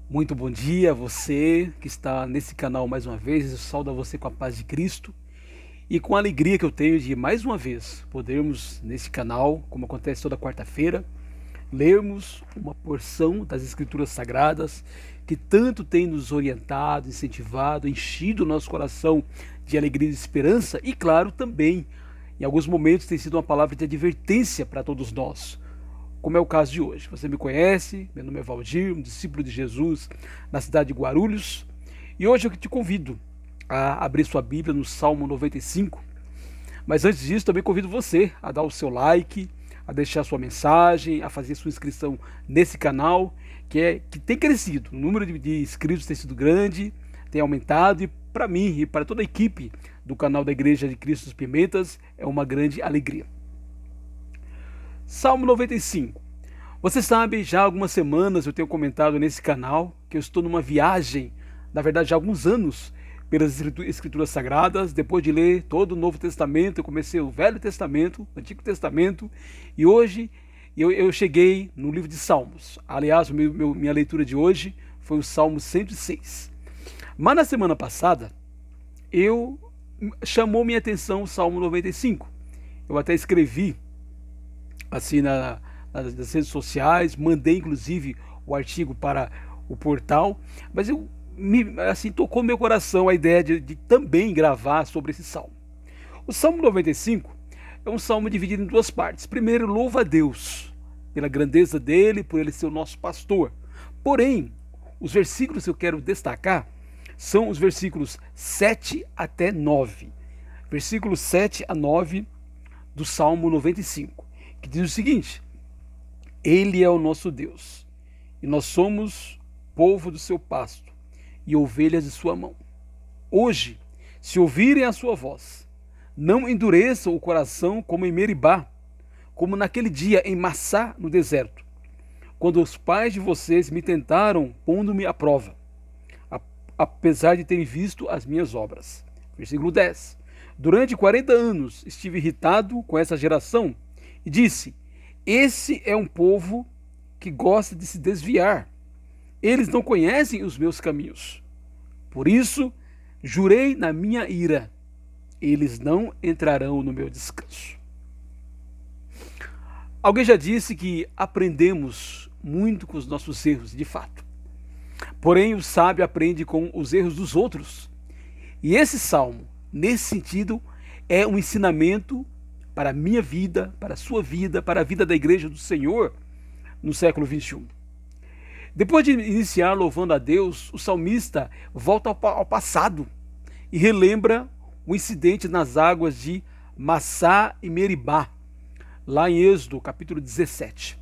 Muito bom dia a você que está nesse canal mais uma vez. Eu saúdo a você com a paz de Cristo e com a alegria que eu tenho de mais uma vez podermos nesse canal, como acontece toda quarta-feira, lermos uma porção das Escrituras Sagradas que tanto tem nos orientado, incentivado, enchido o nosso coração de alegria e de esperança e, claro, também, em alguns momentos, tem sido uma palavra de advertência para todos nós, como é o caso de hoje. Você me conhece, meu nome é Valdir, um discípulo de Jesus na cidade de Guarulhos, e hoje eu te convido a abrir sua Bíblia no Salmo 95. Mas antes disso, também convido você a dar o seu like, a deixar sua mensagem, a fazer sua inscrição nesse canal, que tem crescido. O número de inscritos tem sido grande, tem aumentado, e para mim e para toda a equipe do canal da Igreja de Cristo dos Pimentas é uma grande alegria. Salmo 95. Você sabe, já há algumas semanas eu tenho comentado nesse canal que eu estou numa viagem, na verdade já há alguns anos, pelas Escrituras Sagradas. Depois de ler todo o Novo Testamento, eu comecei o Velho Testamento, o Antigo Testamento, e hoje eu cheguei no livro de Salmos. Aliás, minha leitura de hoje foi o Salmo 106. Mas na semana passada, eu chamou minha atenção o Salmo 95. Eu até escrevi assim nas redes sociais, mandei inclusive o artigo para o portal, mas assim tocou meu coração a ideia de também gravar sobre esse salmo. O Salmo 95 é um salmo dividido em duas partes. Primeiro, louva a Deus pela grandeza dele, por ele ser o nosso pastor. Porém, os versículos que eu quero destacar são os versículos 7 até 9. Versículos 7 a 9 do Salmo 95, que diz o seguinte: Ele é o nosso Deus, e nós somos povo do seu pasto e ovelhas de sua mão. Hoje, se ouvirem a sua voz, não endureçam o coração como em Meribá, como naquele dia em Massá, no deserto, quando os pais de vocês me tentaram, pondo-me à prova, apesar de terem visto as minhas obras. Versículo 10. Durante 40 anos estive irritado com essa geração e disse: esse é um povo que gosta de se desviar. Eles não conhecem os meus caminhos. Por isso, jurei na minha ira: eles não entrarão no meu descanso. Alguém já disse que aprendemos muito com os nossos erros, de fato. Porém, o sábio aprende com os erros dos outros. E esse salmo, nesse sentido, é um ensinamento para a minha vida, para a sua vida, para a vida da Igreja do Senhor no século 21. Depois de iniciar louvando a Deus, o salmista volta ao passado e relembra o incidente nas águas de Massá e Meribá, lá em Êxodo, capítulo 17.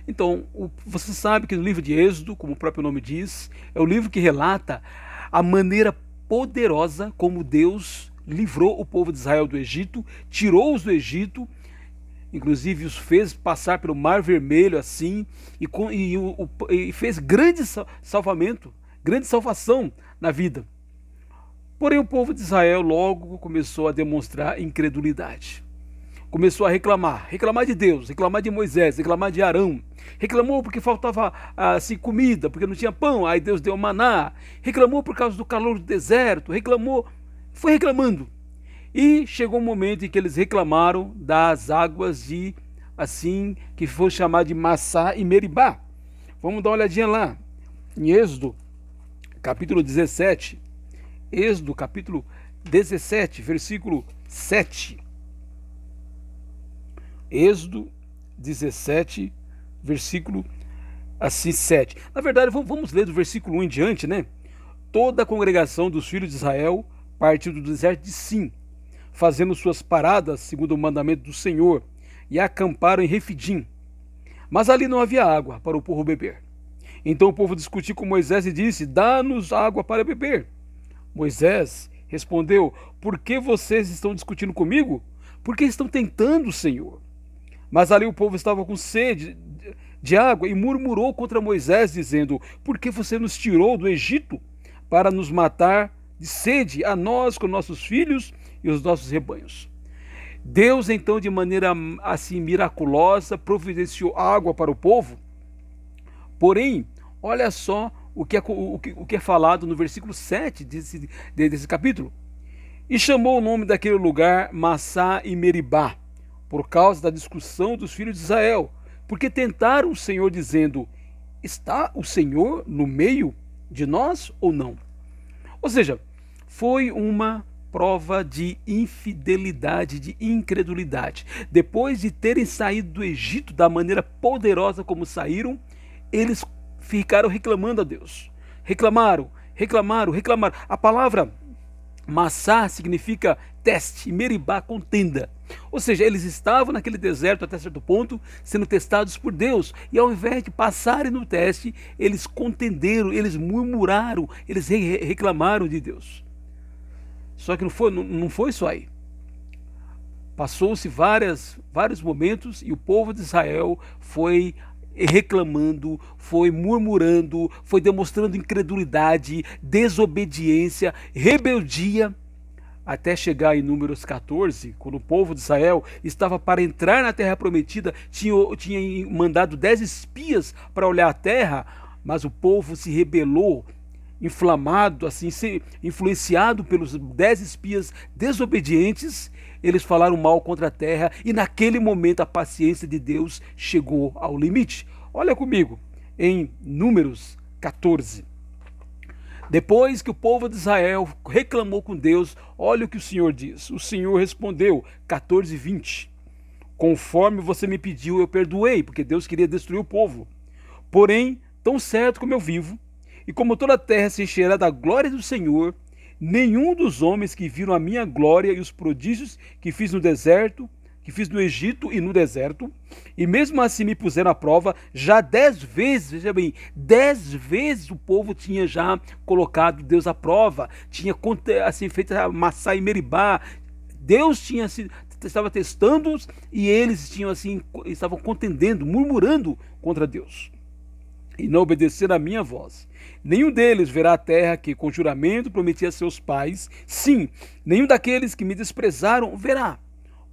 Então, você sabe que no livro de Êxodo, como o próprio nome diz, é o livro que relata a maneira poderosa como Deus livrou o povo de Israel do Egito, tirou-os do Egito, inclusive os fez passar pelo Mar Vermelho assim, e fez grande salvamento, grande salvação na vida. Porém, o povo de Israel logo começou a demonstrar incredulidade. Começou a reclamar de Deus, reclamar de Moisés, reclamar de Arão. Reclamou porque faltava assim, comida, porque não tinha pão, aí Deus deu maná. Reclamou por causa do calor do deserto, foi reclamando. E chegou um momento em que eles reclamaram das águas assim, que foi chamado de Massá e Meribá. Vamos dar uma olhadinha lá, em Êxodo, capítulo 17. Êxodo, capítulo 17, versículo 7. Êxodo 17, versículo assim 7. Na verdade, vamos ler do versículo 1 em diante, né? Toda a congregação dos filhos de Israel partiu do deserto de Sim, fazendo suas paradas segundo o mandamento do Senhor, e acamparam em Refidim. Mas ali não havia água para o povo beber. Então o povo discutiu com Moisés e disse: dá-nos água para beber. Moisés respondeu: por que vocês estão discutindo comigo? Porque estão tentando o Senhor. Mas ali o povo estava com sede de água e murmurou contra Moisés, dizendo: por que você nos tirou do Egito para nos matar de sede, a nós com nossos filhos e os nossos rebanhos? Deus, então, de maneira assim miraculosa, providenciou água para o povo. Porém, Olha só o que é falado no versículo 7 desse capítulo. E chamou o nome daquele lugar Massá e Meribá, por causa da discussão dos filhos de Israel, porque tentaram o Senhor dizendo: está o Senhor no meio de nós ou não? Ou seja, foi uma prova de infidelidade, de incredulidade. Depois de terem saído do Egito da maneira poderosa como saíram, eles ficaram reclamando a Deus. Reclamaram, reclamaram, reclamaram. A palavra Massá significa teste, Meribá, contenda. Ou seja, eles estavam naquele deserto até certo ponto, sendo testados por Deus. E ao invés de passarem no teste, eles contenderam, eles murmuraram, eles reclamaram de Deus. Só que não foi só aí. Passou-se vários momentos e o povo de Israel foi reclamando, foi murmurando, foi demonstrando incredulidade, desobediência, rebeldia, até chegar em Números 14, quando o povo de Israel estava para entrar na terra prometida, tinha mandado 10 espias para olhar a terra, mas o povo se rebelou, inflamado, assim, influenciado pelos 10 espias desobedientes. Eles falaram mal contra a terra e naquele momento a paciência de Deus chegou ao limite. Olha comigo em Números 14. Depois que o povo de Israel reclamou com Deus, olha o que o Senhor diz. O Senhor respondeu, 14:20. Conforme você me pediu, eu perdoei, porque Deus queria destruir o povo. Porém, tão certo como eu vivo, e como toda a terra se encherá da glória do Senhor, nenhum dos homens que viram a minha glória e os prodígios que fiz no deserto, que fiz no Egito e no deserto, e mesmo assim me puseram à prova, já 10 vezes, veja bem, 10 vezes o povo tinha já colocado Deus à prova, tinha assim, feito a Massá e Meribá, Deus estava testando-os e eles estavam contendendo, murmurando contra Deus. E não obedeceram à minha voz. Nenhum deles verá a terra que com juramento prometi a seus pais. Sim, nenhum daqueles que me desprezaram verá.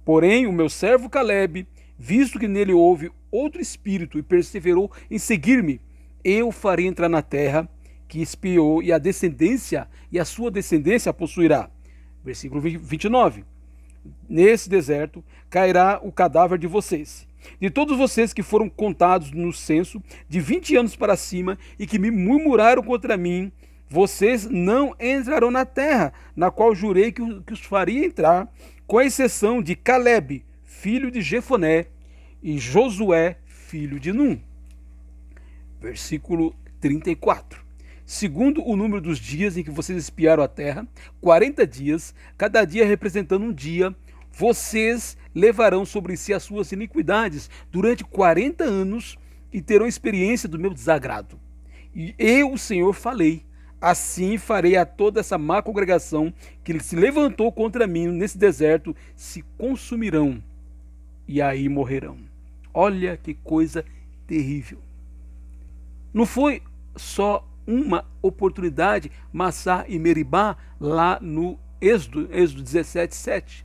Porém, o meu servo Caleb, visto que nele houve outro espírito e perseverou em seguir-me, eu farei entrar na terra que espiou e a sua descendência a possuirá. Versículo 29. Nesse deserto cairá o cadáver de vocês, de todos vocês que foram contados no censo de 20 anos para cima e que me murmuraram contra mim, vocês não entrarão na terra, na qual jurei que os faria entrar, com exceção de Caleb, filho de Jefoné, e Josué, filho de Num. Versículo 34. Segundo o número dos dias em que vocês espiaram a terra, 40 dias, cada dia representando um dia, vocês levarão sobre si as suas iniquidades durante 40 anos e terão experiência do meu desagrado. E eu, o Senhor, falei, assim farei a toda essa má congregação que se levantou contra mim nesse deserto, se consumirão e aí morrerão. Olha que coisa terrível. Não foi só uma oportunidade, Massá e Meribá, lá no Êxodo 17:7.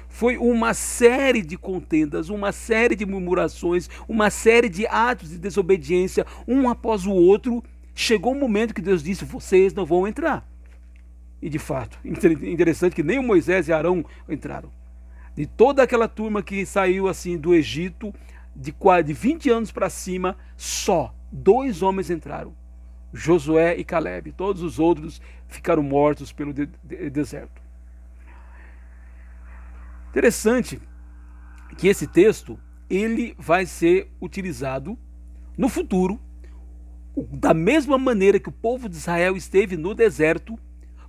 Foi uma série de contendas, uma série de murmurações, uma série de atos de desobediência, um após o outro. Chegou um momento que Deus disse, vocês não vão entrar. E de fato, interessante que nem o Moisés e Arão entraram. De toda aquela turma que saiu assim do Egito, de 20 anos para cima, só 2 homens entraram. Josué e Caleb. Todos os outros ficaram mortos pelo deserto. Interessante que esse texto ele vai ser utilizado no futuro da mesma maneira que o povo de Israel esteve no deserto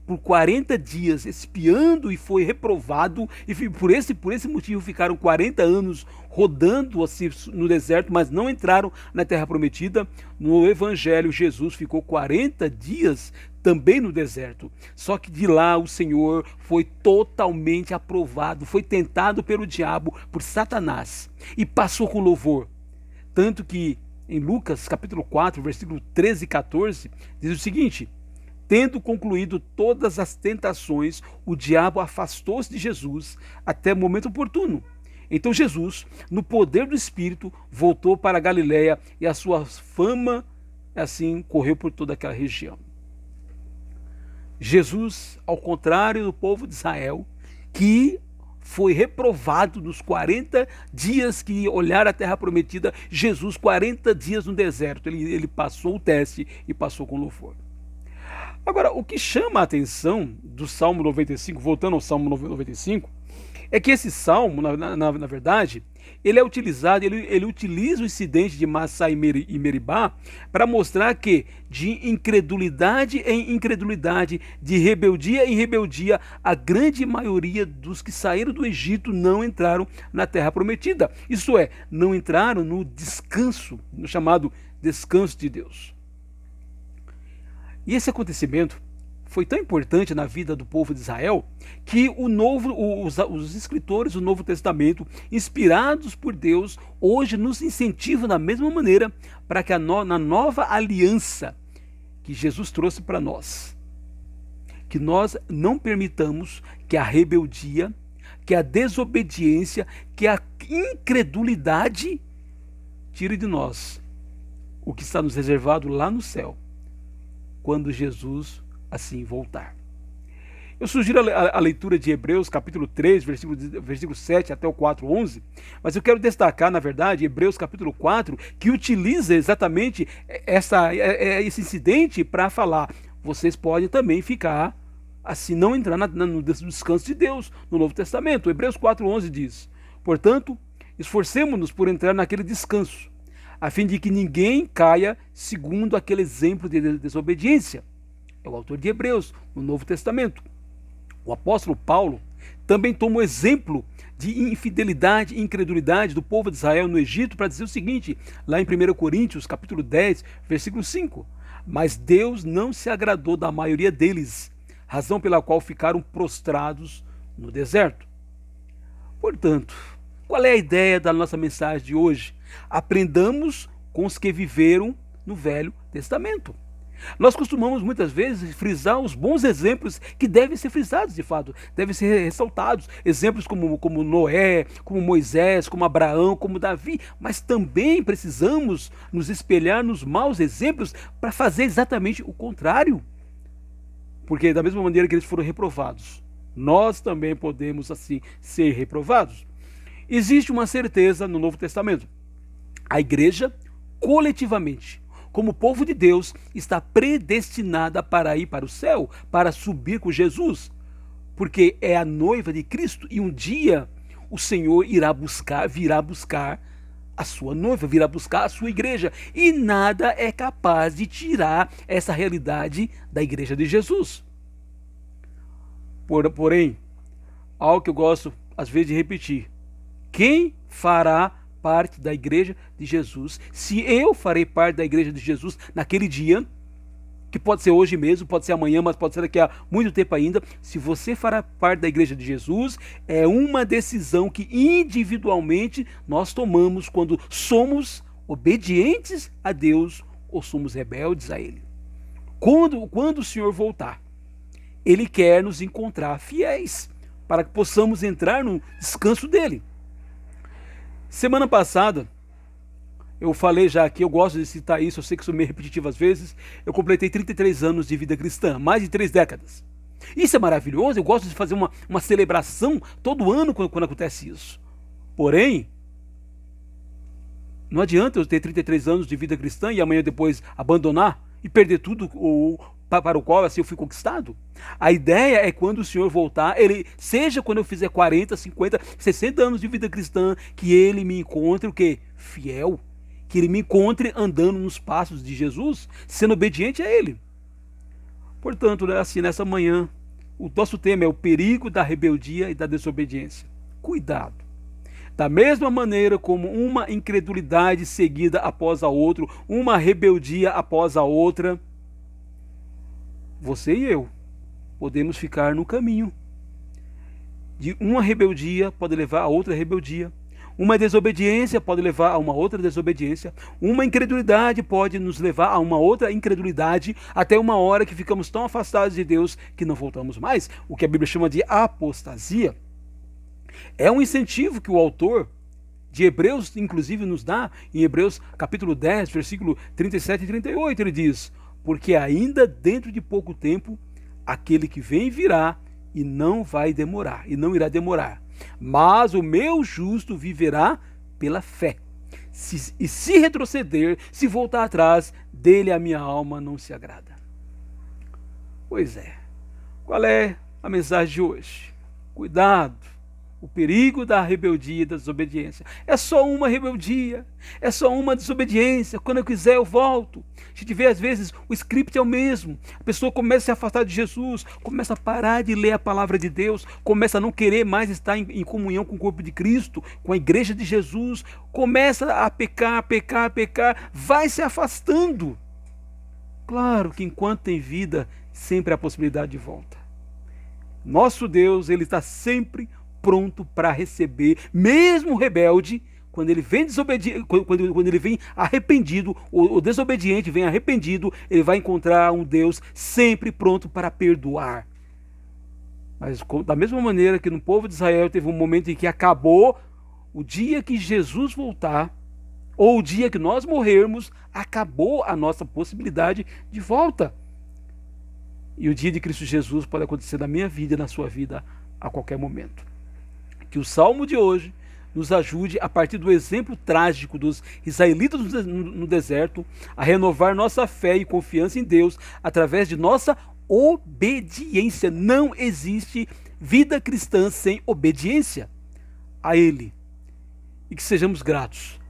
por 40 dias espiando e foi reprovado, e por esse motivo ficaram 40 anos rodando assim no deserto, mas não entraram na terra prometida. No evangelho, Jesus ficou 40 dias também no deserto, só que de lá o Senhor foi totalmente aprovado, foi tentado pelo diabo, por Satanás, e passou com louvor, tanto que em Lucas capítulo 4, versículo 13 e 14, diz o seguinte: tendo concluído todas as tentações, o diabo afastou-se de Jesus até o momento oportuno. Então Jesus, no poder do Espírito, voltou para a Galiléia e a sua fama assim correu por toda aquela região. Jesus, ao contrário do povo de Israel, que foi reprovado nos 40 dias que olharam a terra prometida, Jesus 40 dias no deserto, ele passou o teste e passou com louvor. Agora, o que chama a atenção do Salmo 95, voltando ao Salmo 95, é que esse salmo, na verdade, ele é utilizado, ele utiliza o incidente de Massá e Meribá para mostrar que de incredulidade em incredulidade, de rebeldia em rebeldia, a grande maioria dos que saíram do Egito não entraram na terra prometida. Isto é, não entraram no descanso, no chamado descanso de Deus. E esse acontecimento foi tão importante na vida do povo de Israel que os escritores do Novo Testamento, inspirados por Deus, hoje nos incentivam da mesma maneira para que na nova aliança que Jesus trouxe para nós, que nós não permitamos que a rebeldia, que a desobediência, que a incredulidade tire de nós o que está nos reservado lá no céu, quando Jesus assim voltar. Eu sugiro a leitura de Hebreus capítulo 3, versículo 7 até o 4:11, mas eu quero destacar, na verdade, Hebreus capítulo 4, que utiliza exatamente esse incidente para falar, vocês podem também ficar, assim, não entrar no descanso de Deus, no Novo Testamento. Hebreus 4:11 diz, portanto, esforcemo-nos por entrar naquele descanso, a fim de que ninguém caia segundo aquele exemplo de desobediência. É o autor de Hebreus, no Novo Testamento. O apóstolo Paulo também toma o exemplo de infidelidade e incredulidade do povo de Israel no Egito para dizer o seguinte, lá em 1 Coríntios, capítulo 10, versículo 5. Mas Deus não se agradou da maioria deles, razão pela qual ficaram prostrados no deserto. Portanto, qual é a ideia da nossa mensagem de hoje? Aprendamos com os que viveram no Velho Testamento. Nós costumamos muitas vezes frisar os bons exemplos que devem ser frisados de fato, devem ser ressaltados, exemplos como Noé, como Moisés, como Abraão, como Davi, mas também precisamos nos espelhar nos maus exemplos para fazer exatamente o contrário, porque da mesma maneira que eles foram reprovados, nós também podemos assim ser reprovados. Existe uma certeza no Novo Testamento, a igreja coletivamente, como povo de Deus, está predestinada para ir para o céu, para subir com Jesus, porque é a noiva de Cristo e um dia o Senhor virá buscar a sua noiva, virá buscar a sua igreja, e nada é capaz de tirar essa realidade da igreja de Jesus. Porém, algo que eu gosto às vezes de repetir, quem fará parte da igreja de Jesus? Se eu farei parte da igreja de Jesus naquele dia, que pode ser hoje mesmo, pode ser amanhã, mas pode ser daqui a muito tempo ainda, se você fará parte da igreja de Jesus, é uma decisão que individualmente nós tomamos quando somos obedientes a Deus ou somos rebeldes a Ele. Quando o Senhor voltar, Ele quer nos encontrar fiéis, para que possamos entrar no descanso dEle. Semana passada, eu falei já aqui, eu gosto de citar isso, eu sei que sou meio repetitivo às vezes, eu completei 33 anos de vida cristã, mais de 3 décadas. Isso é maravilhoso, eu gosto de fazer uma celebração todo ano quando acontece isso. Porém, não adianta eu ter 33 anos de vida cristã e amanhã depois abandonar e perder tudo para o qual assim eu fui conquistado. A ideia é quando o Senhor voltar, seja quando eu fizer 40, 50, 60 anos de vida cristã, que Ele me encontre o quê? Fiel. Que Ele me encontre andando nos passos de Jesus, sendo obediente a Ele. Portanto, assim, nessa manhã, o nosso tema é o perigo da rebeldia e da desobediência. Cuidado. Da mesma maneira como uma incredulidade seguida após a outra, uma rebeldia após a outra, você e eu podemos ficar no caminho. De uma rebeldia pode levar a outra rebeldia. Uma desobediência pode levar a uma outra desobediência. Uma incredulidade pode nos levar a uma outra incredulidade, até uma hora que ficamos tão afastados de Deus que não voltamos mais. O que a Bíblia chama de apostasia. É um incentivo que o autor de Hebreus, inclusive, nos dá, em Hebreus capítulo 10, versículo 37 e 38, ele diz: porque ainda dentro de pouco tempo, aquele que vem virá e não vai demorar, e não irá demorar. Mas o meu justo viverá pela fé. Se retroceder, se voltar atrás, dele a minha alma não se agrada. Pois é. Qual é a mensagem de hoje? Cuidado. O perigo da rebeldia e da desobediência. É só uma rebeldia, é só uma desobediência. Quando eu quiser eu volto. A gente vê às vezes o script é o mesmo. A pessoa começa a se afastar de Jesus, começa a parar de ler a palavra de Deus, começa a não querer mais estar em comunhão com o corpo de Cristo, com a igreja de Jesus, começa a pecar, vai se afastando. Claro que enquanto tem vida, sempre há possibilidade de volta. Nosso Deus, ele está sempre pronto para receber, mesmo o rebelde, quando ele vem quando ele vem arrependido, o desobediente vem arrependido, ele vai encontrar um Deus sempre pronto para perdoar. Mas da mesma maneira que no povo de Israel teve um momento em que acabou, o dia que Jesus voltar, ou o dia que nós morrermos, acabou a nossa possibilidade de volta. E o dia de Cristo Jesus pode acontecer na minha vida e na sua vida a qualquer momento. Que o Salmo de hoje nos ajude, a partir do exemplo trágico dos israelitas no deserto, a renovar nossa fé e confiança em Deus através de nossa obediência. Não existe vida cristã sem obediência a Ele. E que sejamos gratos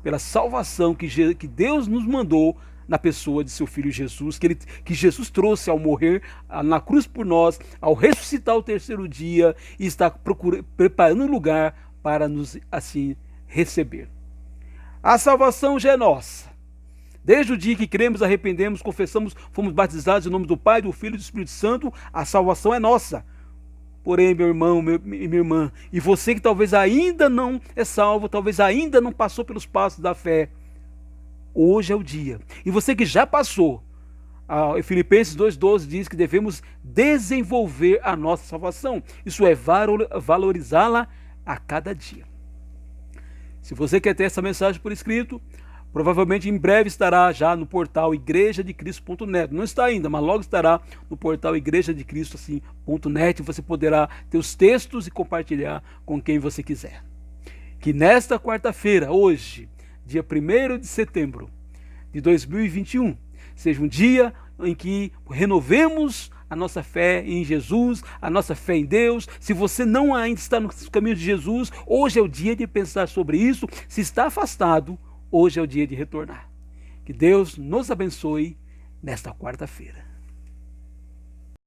pela salvação que Deus nos mandou na pessoa de seu Filho Jesus, que Jesus trouxe ao morrer na cruz por nós, ao ressuscitar ao terceiro dia e está preparando um lugar para nos assim receber. A salvação já é nossa. Desde o dia que cremos, arrependemos, confessamos, fomos batizados em nome do Pai, do Filho e do Espírito Santo, a salvação é nossa. Porém, meu irmão, minha irmã, e você que talvez ainda não é salvo, talvez ainda não passou pelos passos da fé, hoje é o dia. E você que já passou, Filipenses 2,12 diz que devemos desenvolver a nossa salvação. Isso é valorizá-la a cada dia. Se você quer ter essa mensagem por escrito, provavelmente em breve estará já no portal igrejadecristo.net. Não está ainda, mas logo estará no portal igrejadecristo.net. Você poderá ter os textos e compartilhar com quem você quiser. Que nesta quarta-feira, hoje, dia 1º de setembro de 2021, seja um dia em que renovemos a nossa fé em Jesus, a nossa fé em Deus. Se você não ainda está nos caminhos de Jesus, hoje é o dia de pensar sobre isso. Se está afastado, hoje é o dia de retornar. Que Deus nos abençoe nesta quarta-feira.